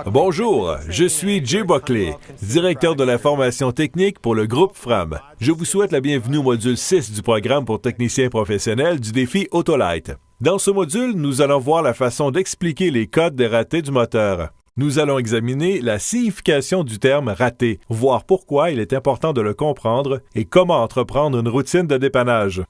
Bonjour, je suis Jay Buckley, directeur de la formation technique pour le groupe Fram. Je vous souhaite la bienvenue au module 6 du programme pour techniciens professionnels du défi Autolite. Dans ce module, nous allons voir la façon d'expliquer les codes des ratés du moteur. Nous allons examiner la signification du terme « raté », voir pourquoi il est important de le comprendre et comment entreprendre une routine de dépannage.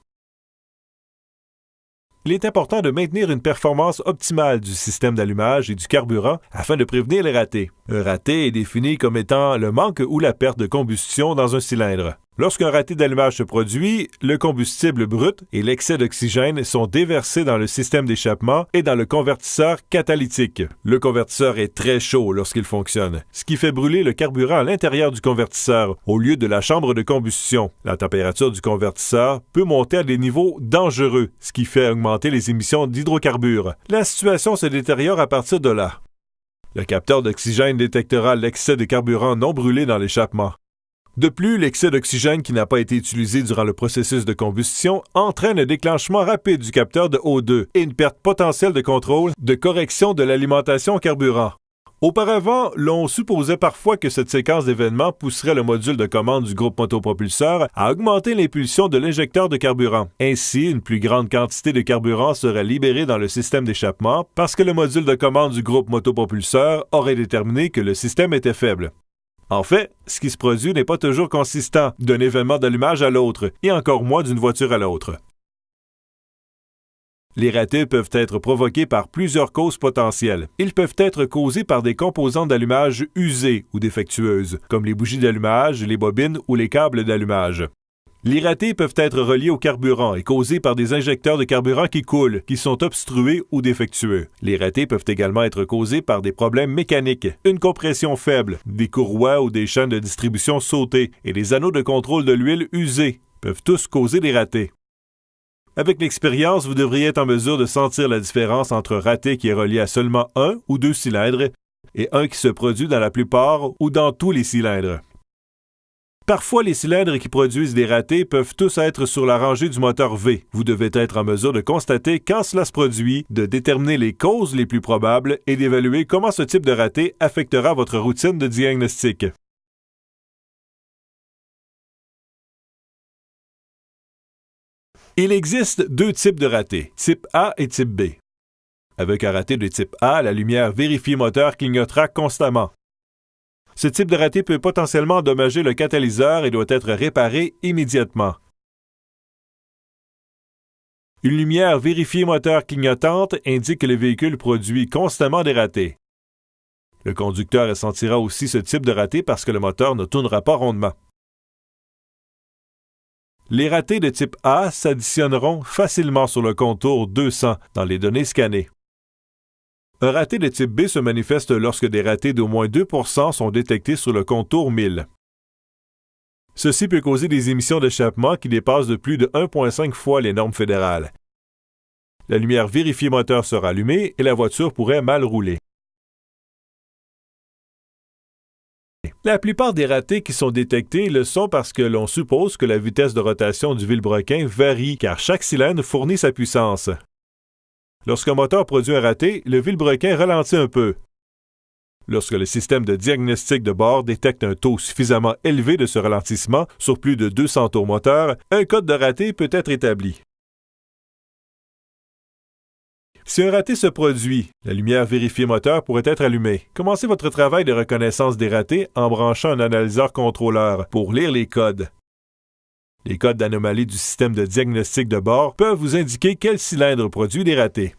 Il est important de maintenir une performance optimale du système d'allumage et du carburant afin de prévenir les ratés. Un raté est défini comme étant le manque ou la perte de combustion dans un cylindre. Lorsqu'un raté d'allumage se produit, le combustible brut et l'excès d'oxygène sont déversés dans le système d'échappement et dans le convertisseur catalytique. Le convertisseur est très chaud lorsqu'il fonctionne, ce qui fait brûler le carburant à l'intérieur du convertisseur au lieu de la chambre de combustion. La température du convertisseur peut monter à des niveaux dangereux, ce qui fait augmenter les émissions d'hydrocarbures. La situation se détériore à partir de là. Le capteur d'oxygène détectera l'excès de carburant non brûlé dans l'échappement. De plus, l'excès d'oxygène qui n'a pas été utilisé durant le processus de combustion entraîne un déclenchement rapide du capteur de O2 et une perte potentielle de contrôle de correction de l'alimentation au carburant. Auparavant, l'on supposait parfois que cette séquence d'événements pousserait le module de commande du groupe motopropulseur à augmenter l'impulsion de l'injecteur de carburant. Ainsi, une plus grande quantité de carburant serait libérée dans le système d'échappement parce que le module de commande du groupe motopropulseur aurait déterminé que le système était faible. En fait, ce qui se produit n'est pas toujours consistant d'un événement d'allumage à l'autre, et encore moins d'une voiture à l'autre. Les ratés peuvent être provoqués par plusieurs causes potentielles. Ils peuvent être causés par des composantes d'allumage usées ou défectueuses, comme les bougies d'allumage, les bobines ou les câbles d'allumage. Les ratés peuvent être reliés au carburant et causés par des injecteurs de carburant qui coulent, qui sont obstrués ou défectueux. Les ratés peuvent également être causés par des problèmes mécaniques, une compression faible, des courroies ou des chaînes de distribution sautées et des anneaux de contrôle de l'huile usés peuvent tous causer des ratés. Avec l'expérience, vous devriez être en mesure de sentir la différence entre un raté qui est relié à seulement un ou deux cylindres et un qui se produit dans la plupart ou dans tous les cylindres. Parfois, les cylindres qui produisent des ratés peuvent tous être sur la rangée du moteur V. Vous devez être en mesure de constater quand cela se produit, de déterminer les causes les plus probables et d'évaluer comment ce type de raté affectera votre routine de diagnostic. Il existe deux types de ratés, type A et type B. Avec un raté de type A, la lumière vérifier moteur clignotera constamment. Ce type de raté peut potentiellement endommager le catalyseur et doit être réparé immédiatement. Une lumière vérifier moteur clignotante indique que le véhicule produit constamment des ratés. Le conducteur ressentira aussi ce type de raté parce que le moteur ne tournera pas rondement. Les ratés de type A s'additionneront facilement sur le contour 200 dans les données scannées. Un raté de type B se manifeste lorsque des ratés d'au moins 2% sont détectés sur le contour 1000. Ceci peut causer des émissions d'échappement qui dépassent de plus de 1,5 fois les normes fédérales. La lumière vérifier moteur sera allumée et la voiture pourrait mal rouler. La plupart des ratés qui sont détectés le sont parce que l'on suppose que la vitesse de rotation du vilebrequin varie car chaque cylindre fournit sa puissance. Lorsqu'un moteur produit un raté, le vilebrequin ralentit un peu. Lorsque le système de diagnostic de bord détecte un taux suffisamment élevé de ce ralentissement sur plus de 200 tours moteur, un code de raté peut être établi. Si un raté se produit, la lumière vérifier moteur pourrait être allumée. Commencez votre travail de reconnaissance des ratés en branchant un analyseur contrôleur pour lire les codes. Les codes d'anomalie du système de diagnostic de bord peuvent vous indiquer quel cylindre produit des ratés.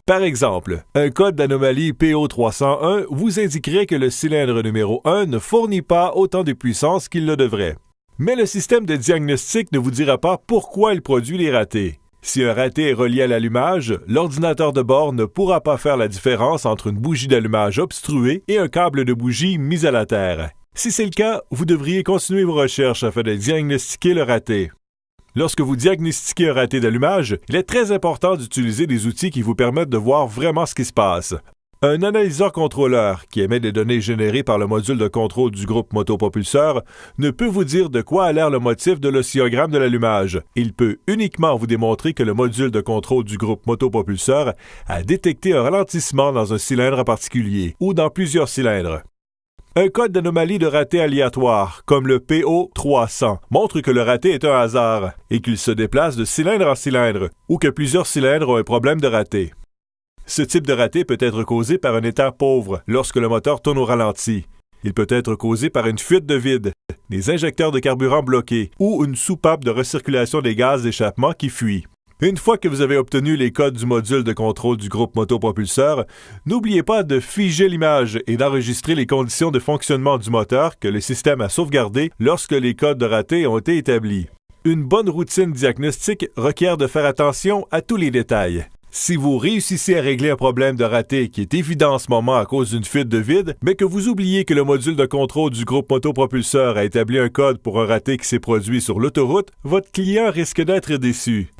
Par exemple, un code d'anomalie PO301 vous indiquerait que le cylindre numéro 1 ne fournit pas autant de puissance qu'il le devrait. Mais le système de diagnostic ne vous dira pas pourquoi il produit les ratés. Si un raté est relié à l'allumage, l'ordinateur de bord ne pourra pas faire la différence entre une bougie d'allumage obstruée et un câble de bougie mis à la terre. Si c'est le cas, vous devriez continuer vos recherches afin de diagnostiquer le raté. Lorsque vous diagnostiquez un raté d'allumage, il est très important d'utiliser des outils qui vous permettent de voir vraiment ce qui se passe. Un analyseur contrôleur, qui émet des données générées par le module de contrôle du groupe motopropulseur, ne peut vous dire de quoi a l'air le motif de l'oscillogramme de l'allumage. Il peut uniquement vous démontrer que le module de contrôle du groupe motopropulseur a détecté un ralentissement dans un cylindre en particulier, ou dans plusieurs cylindres. Un code d'anomalie de raté aléatoire, comme le PO300, montre que le raté est un hasard et qu'il se déplace de cylindre en cylindre, ou que plusieurs cylindres ont un problème de raté. Ce type de raté peut être causé par un état pauvre lorsque le moteur tourne au ralenti. Il peut être causé par une fuite de vide, des injecteurs de carburant bloqués ou une soupape de recirculation des gaz d'échappement qui fuit. Une fois que vous avez obtenu les codes du module de contrôle du groupe motopropulseur, n'oubliez pas de figer l'image et d'enregistrer les conditions de fonctionnement du moteur que le système a sauvegardées lorsque les codes de raté ont été établis. Une bonne routine diagnostique requiert de faire attention à tous les détails. Si vous réussissez à régler un problème de raté qui est évident en ce moment à cause d'une fuite de vide, mais que vous oubliez que le module de contrôle du groupe motopropulseur a établi un code pour un raté qui s'est produit sur l'autoroute, votre client risque d'être déçu.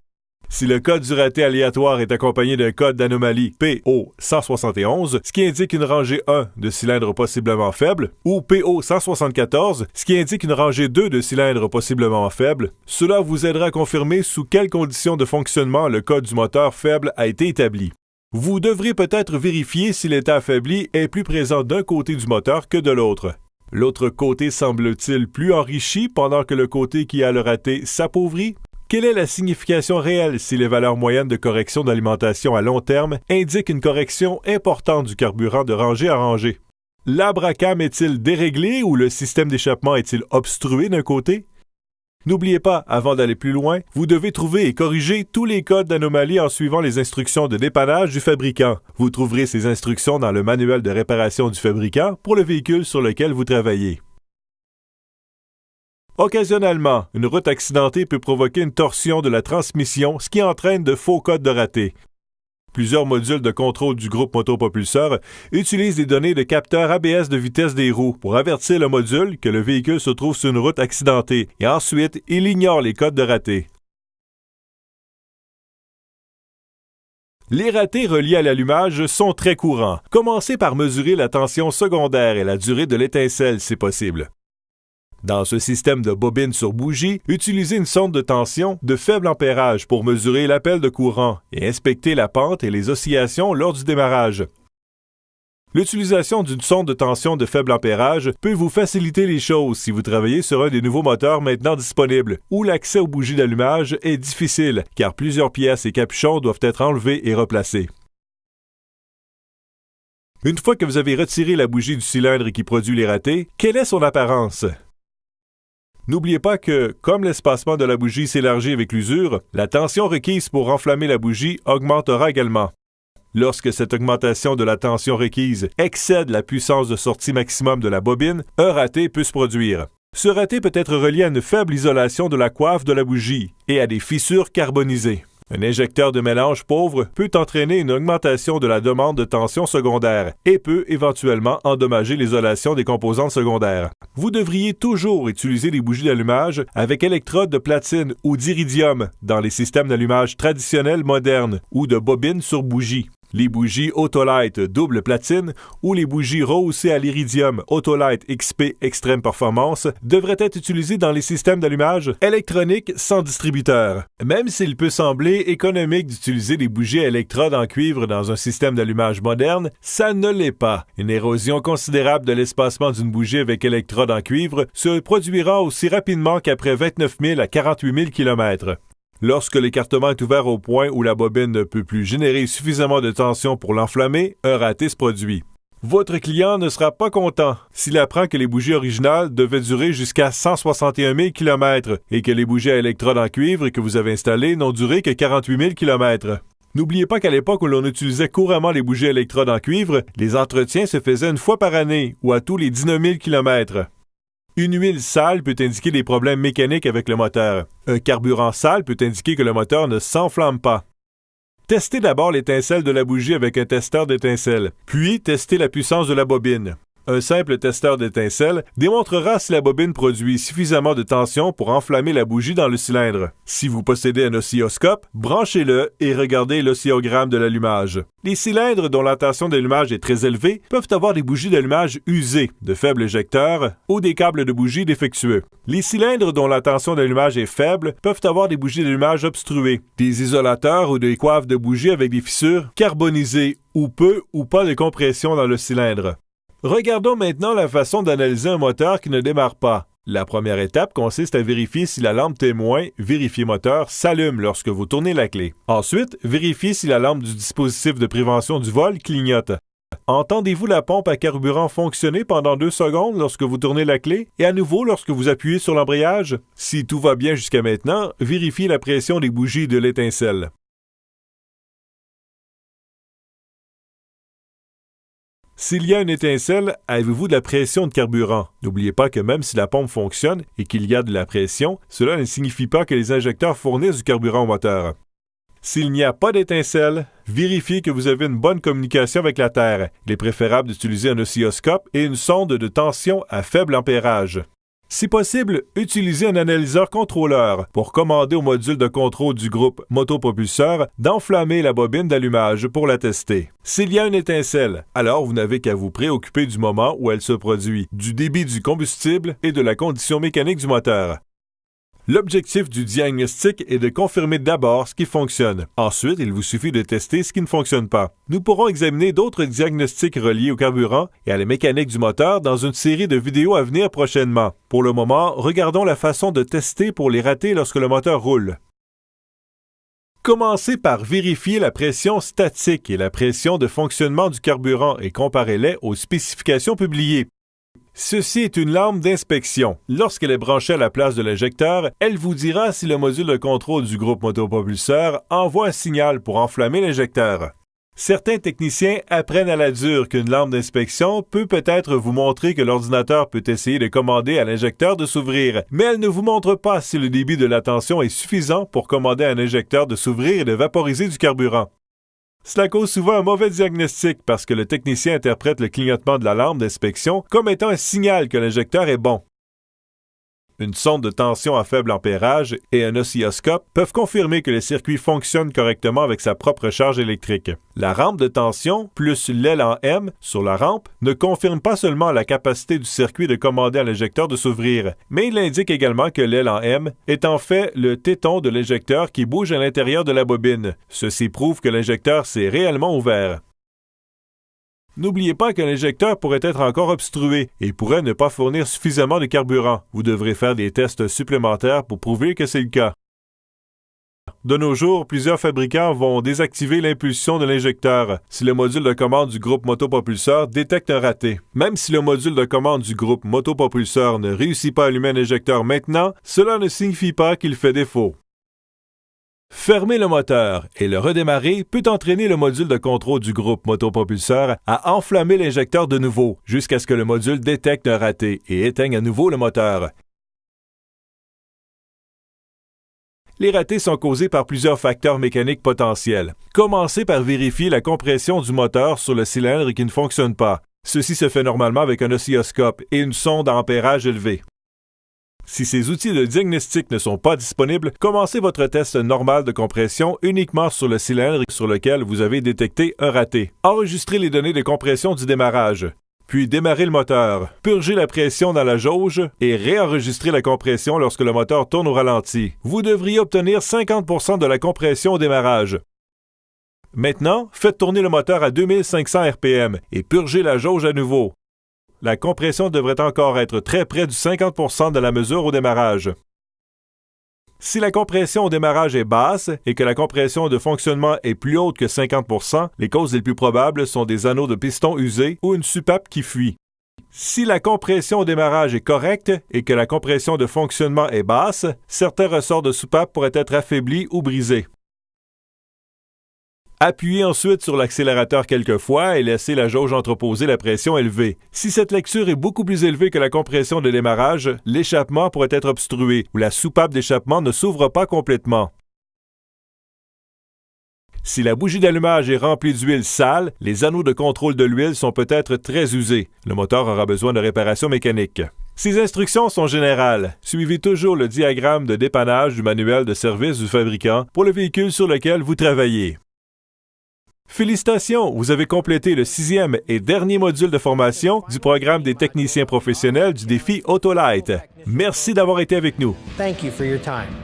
Si le code du raté aléatoire est accompagné d'un code d'anomalie PO171, ce qui indique une rangée 1 de cylindres possiblement faibles, ou PO174, ce qui indique une rangée 2 de cylindres possiblement faibles, cela vous aidera à confirmer sous quelles conditions de fonctionnement le code du moteur faible a été établi. Vous devrez peut-être vérifier si l'état affaibli est plus présent d'un côté du moteur que de l'autre. L'autre côté semble-t-il plus enrichi pendant que le côté qui a le raté s'appauvrit? Quelle est la signification réelle si les valeurs moyennes de correction d'alimentation à long terme indiquent une correction importante du carburant de rangée à rangée? L'abracam est-il déréglé ou le système d'échappement est-il obstrué d'un côté? N'oubliez pas, avant d'aller plus loin, vous devez trouver et corriger tous les codes d'anomalie en suivant les instructions de dépannage du fabricant. Vous trouverez ces instructions dans le manuel de réparation du fabricant pour le véhicule sur lequel vous travaillez. Occasionnellement, une route accidentée peut provoquer une torsion de la transmission, ce qui entraîne de faux codes de raté. Plusieurs modules de contrôle du groupe motopropulseur utilisent des données de capteurs ABS de vitesse des roues pour avertir le module que le véhicule se trouve sur une route accidentée et ensuite, il ignore les codes de raté. Les ratés reliés à l'allumage sont très courants. Commencez par mesurer la tension secondaire et la durée de l'étincelle si possible. Dans ce système de bobine sur bougie, utilisez une sonde de tension de faible ampérage pour mesurer l'appel de courant et inspecter la pente et les oscillations lors du démarrage. L'utilisation d'une sonde de tension de faible ampérage peut vous faciliter les choses si vous travaillez sur un des nouveaux moteurs maintenant disponibles, où l'accès aux bougies d'allumage est difficile car plusieurs pièces et capuchons doivent être enlevés et replacés. Une fois que vous avez retiré la bougie du cylindre qui produit les ratés, quelle est son apparence? N'oubliez pas que, comme l'espacement de la bougie s'élargit avec l'usure, la tension requise pour enflammer la bougie augmentera également. Lorsque cette augmentation de la tension requise excède la puissance de sortie maximum de la bobine, un raté peut se produire. Ce raté peut être relié à une faible isolation de la coiffe de la bougie et à des fissures carbonisées. Un injecteur de mélange pauvre peut entraîner une augmentation de la demande de tension secondaire et peut éventuellement endommager l'isolation des composantes secondaires. Vous devriez toujours utiliser des bougies d'allumage avec électrodes de platine ou d'iridium dans les systèmes d'allumage traditionnels modernes ou de bobines sur bougie. Les bougies Autolite double platine ou les bougies rehaussées à l'iridium Autolite XP Extreme Performance devraient être utilisées dans les systèmes d'allumage électroniques sans distributeur. Même s'il peut sembler économique d'utiliser des bougies à électrodes en cuivre dans un système d'allumage moderne, ça ne l'est pas. Une érosion considérable de l'espacement d'une bougie avec électrode en cuivre se produira aussi rapidement qu'après 29 000 à 48 000 km. Lorsque l'écartement est ouvert au point où la bobine ne peut plus générer suffisamment de tension pour l'enflammer, un raté se produit. Votre client ne sera pas content s'il apprend que les bougies originales devaient durer jusqu'à 161 000 km et que les bougies à électrodes en cuivre que vous avez installées n'ont duré que 48 000 km. N'oubliez pas qu'à l'époque où l'on utilisait couramment les bougies à électrodes en cuivre, les entretiens se faisaient une fois par année ou à tous les 19 000 km. Une huile sale peut indiquer des problèmes mécaniques avec le moteur. Un carburant sale peut indiquer que le moteur ne s'enflamme pas. Testez d'abord l'étincelle de la bougie avec un testeur d'étincelle, puis testez la puissance de la bobine. Un simple testeur d'étincelles démontrera si la bobine produit suffisamment de tension pour enflammer la bougie dans le cylindre. Si vous possédez un oscilloscope, branchez-le et regardez l'oscillogramme de l'allumage. Les cylindres dont la tension d'allumage est très élevée peuvent avoir des bougies d'allumage usées, de faibles éjecteurs ou des câbles de bougie défectueux. Les cylindres dont la tension d'allumage est faible peuvent avoir des bougies d'allumage obstruées, des isolateurs ou des coiffes de bougies avec des fissures carbonisées ou peu ou pas de compression dans le cylindre. Regardons maintenant la façon d'analyser un moteur qui ne démarre pas. La première étape consiste à vérifier si la lampe témoin, vérifier moteur, s'allume lorsque vous tournez la clé. Ensuite, vérifiez si la lampe du dispositif de prévention du vol clignote. Entendez-vous la pompe à carburant fonctionner pendant 2 secondes lorsque vous tournez la clé et à nouveau lorsque vous appuyez sur l'embrayage? Si tout va bien jusqu'à maintenant, vérifiez la pression des bougies de l'étincelle. S'il y a une étincelle, avez-vous de la pression de carburant? N'oubliez pas que même si la pompe fonctionne et qu'il y a de la pression, cela ne signifie pas que les injecteurs fournissent du carburant au moteur. S'il n'y a pas d'étincelle, vérifiez que vous avez une bonne communication avec la Terre. Il est préférable d'utiliser un oscilloscope et une sonde de tension à faible ampérage. Si possible, utilisez un analyseur contrôleur pour commander au module de contrôle du groupe motopropulseur d'enflammer la bobine d'allumage pour la tester. S'il y a une étincelle, alors vous n'avez qu'à vous préoccuper du moment où elle se produit, du débit du combustible et de la condition mécanique du moteur. L'objectif du diagnostic est de confirmer d'abord ce qui fonctionne. Ensuite, il vous suffit de tester ce qui ne fonctionne pas. Nous pourrons examiner d'autres diagnostics reliés au carburant et à la mécanique du moteur dans une série de vidéos à venir prochainement. Pour le moment, regardons la façon de tester pour les ratés lorsque le moteur roule. Commencez par vérifier la pression statique et la pression de fonctionnement du carburant et comparez-les aux spécifications publiées. Ceci est une lampe d'inspection. Lorsqu'elle est branchée à la place de l'injecteur, elle vous dira si le module de contrôle du groupe motopropulseur envoie un signal pour enflammer l'injecteur. Certains techniciens apprennent à la dure qu'une lampe d'inspection peut peut-être vous montrer que l'ordinateur peut essayer de commander à l'injecteur de s'ouvrir, mais elle ne vous montre pas si le débit de la tension est suffisant pour commander à un injecteur de s'ouvrir et de vaporiser du carburant. Cela cause souvent un mauvais diagnostic parce que le technicien interprète le clignotement de la lampe d'inspection comme étant un signal que l'injecteur est bon. Une sonde de tension à faible ampérage et un oscilloscope peuvent confirmer que le circuit fonctionne correctement avec sa propre charge électrique. La rampe de tension plus l'aile en M sur la rampe ne confirme pas seulement la capacité du circuit de commander à l'injecteur de s'ouvrir, mais il indique également que l'aile en M est en fait le téton de l'injecteur qui bouge à l'intérieur de la bobine. Ceci prouve que l'injecteur s'est réellement ouvert. N'oubliez pas que l'injecteur pourrait être encore obstrué et pourrait ne pas fournir suffisamment de carburant. Vous devrez faire des tests supplémentaires pour prouver que c'est le cas. De nos jours, plusieurs fabricants vont désactiver l'impulsion de l'injecteur si le module de commande du groupe motopropulseur détecte un raté. Même si le module de commande du groupe motopropulseur ne réussit pas à allumer un injecteur maintenant, cela ne signifie pas qu'il fait défaut. Fermer le moteur et le redémarrer peut entraîner le module de contrôle du groupe motopropulseur à enflammer l'injecteur de nouveau jusqu'à ce que le module détecte un raté et éteigne à nouveau le moteur. Les ratés sont causés par plusieurs facteurs mécaniques potentiels. Commencez par vérifier la compression du moteur sur le cylindre qui ne fonctionne pas. Ceci se fait normalement avec un oscilloscope et une sonde à ampérage élevé. Si ces outils de diagnostic ne sont pas disponibles, commencez votre test normal de compression uniquement sur le cylindre sur lequel vous avez détecté un raté. Enregistrez les données de compression du démarrage. Puis démarrez le moteur, purgez la pression dans la jauge et réenregistrez la compression lorsque le moteur tourne au ralenti. Vous devriez obtenir 50% de la compression au démarrage. Maintenant, faites tourner le moteur à 2500 RPM et purgez la jauge à nouveau. La compression devrait encore être très près du 50% de la mesure au démarrage. Si la compression au démarrage est basse et que la compression de fonctionnement est plus haute que 50%, les causes les plus probables sont des anneaux de piston usés ou une soupape qui fuit. Si la compression au démarrage est correcte et que la compression de fonctionnement est basse, certains ressorts de soupape pourraient être affaiblis ou brisés. Appuyez ensuite sur l'accélérateur quelques fois et laissez la jauge entreposer la pression élevée. Si cette lecture est beaucoup plus élevée que la compression de démarrage, l'échappement pourrait être obstrué ou la soupape d'échappement ne s'ouvre pas complètement. Si la bougie d'allumage est remplie d'huile sale, les anneaux de contrôle de l'huile sont peut-être très usés. Le moteur aura besoin de réparation mécanique. Ces instructions sont générales. Suivez toujours le diagramme de dépannage du manuel de service du fabricant pour le véhicule sur lequel vous travaillez. Félicitations, vous avez complété le 6e et dernier module de formation du programme des techniciens professionnels du défi Autolite. Merci d'avoir été avec nous. Thank you for your time.